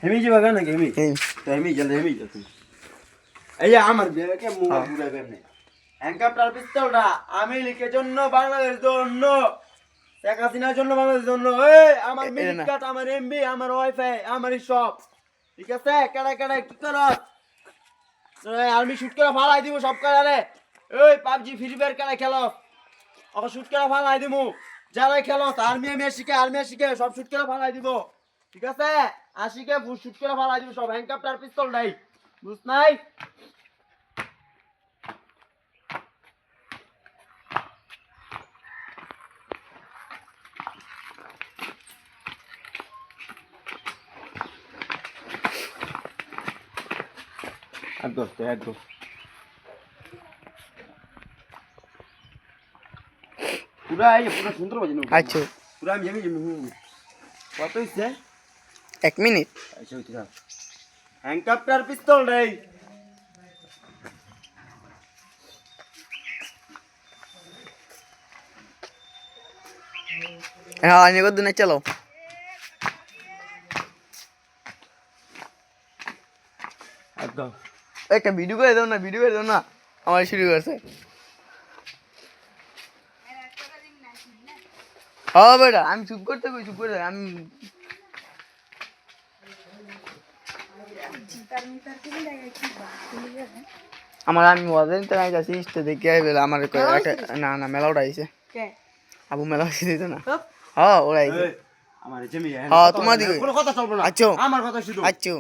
hemi যাবা কেন hemi hemi চল তুমি এই যে আমার বিয়েকে মুখ পুরা বেনে হ্যান্ডকাপটার পিস্তলটা আমেরিকার জন্য বাংলাদেশের জন্য শেখ হাসিনার জন্য বাংলাদেশের জন্য এই আমার মিনিট কাট আমার এমবি আমার ওয়াইফাই আমারই সব ঠিক আছে কেডা কেডা কি করছ আমি শুট করে ফালাই দিব সব কারে এই পাবজি ফ্রি ফায়ার কেডা খেলো ওকে শুট করে ফালাই দিব যারা খেলো আর্মি শিখে সব শুট করে ফালাই দিব ঠিক আছে আশিকে শুট করে ফালাই দিব সব হ্যান্ডকাপটার পিস্তল নাই বুঝ নাই একদম পুরা সুন্দর বাজে আচ্ছা পুরা আমি যাবি কত হইছে 1 মিনিট আচ্ছা হইতে থাক হ্যান্ডকাপটার পিস্তল রে হ্যাঁ আনি কত দিন চলো একদম একটা ভিডিও করে দাও না আমার শুরু করছে হ্যাঁ বেটা আমি চুপ করতে আমি আমি ওদের তো নাই যাচ্ছি ইষ্ট দেখে আমার না মেলাটা আইছে আবু মেলা দিত না হ্যাঁ ওরা আইছে আমার জমি হ্যাঁ তোমার দিকে কোনো কথা চলবে না আচ্ছা আমার কথা শুধু আচ্ছা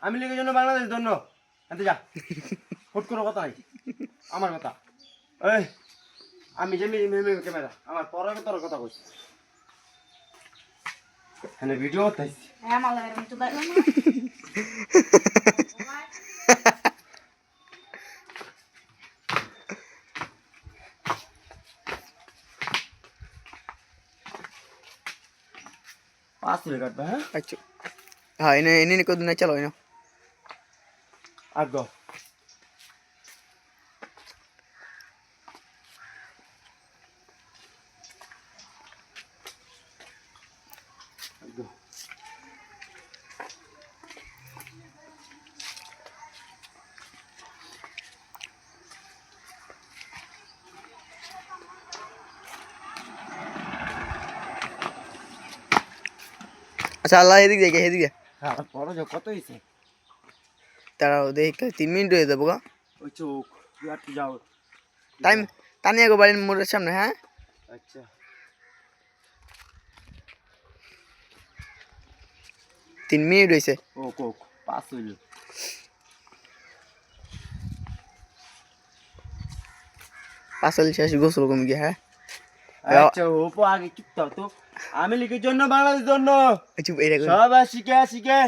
আমি লিগের জন্য বাংলাদেশের জন্য এত যা ফুট কোনো কথা নাই আমার কথা এই আমি জমি ক্যামেরা আমার পরে তোর কথা কইছি এখানে ভিডিও করতেছি হ্যাঁ মালা এরকম তো দাও না পাঁচ মিনিট কাটবে হ্যাঁ আচ্ছা হ্যাঁ এনে কত দিন চলো না আগে আচ্ছা আল্লাহ এদিক দেখে হ্যাঁ পরে কত হয়েছে তারাও দেখ 3 মিনিট হয়ে যাবো গা ওই চোখ তুই আর যাও টাইম তানিয়া গো বাড়ির মোড়ের সামনে হ্যাঁ আচ্ছা 3 মিনিট হয়েছে ও কোক পাস হইল আসল শেষ গোসল কমে গিয়ে হ্যাঁ আচ্ছা ওপো আগে চুপ থাও তো আমি লিখের জন্য বাংলাদেশের জন্য চুপ এই রেখো সবাই শিখে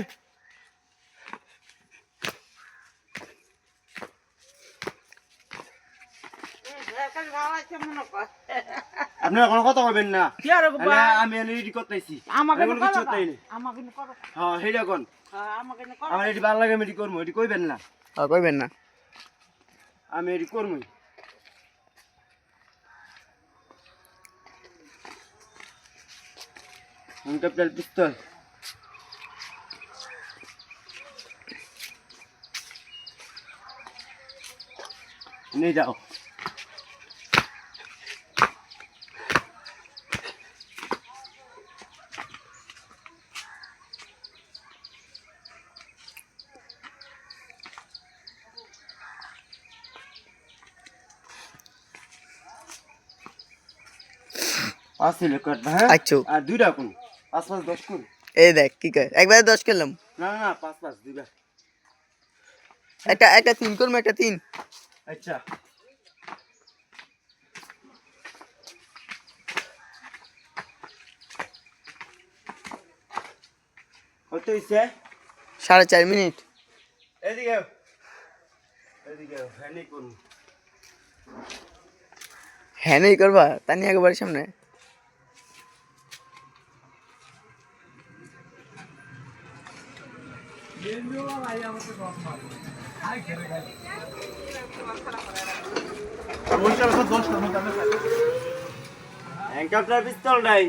আপনারা কোনো কথা বলবেন না আমি রেডি করতেছি হ্যাঁ সেইটা কোন আমার এটি ভালো লাগে আমি এটি করবো এটি কইবেন না কইবেন না আমি এটি করবো ক্যাপিটাল পিস্তল নিয়ে যাও পাঁচ কাটবে হ্যাঁ আচ্ছা আর দুইটা কোন 5 10 কোন এই দেখ কি কয় একবারে 10 করলাম না 5 দুইটা একটা 3 করব একটা 3 আচ্ছা কত হইছে 4.5 মিনিট এদিকে হ্যানি কোন হ্যাঁ নেই করবা তানিয়া গো বাড়ির সামনে হ্যান্ডকাপটার পিস্তল নাই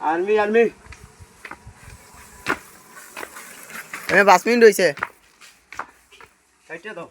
আর্মি 5 মিনিট হইছে কাইটে দাও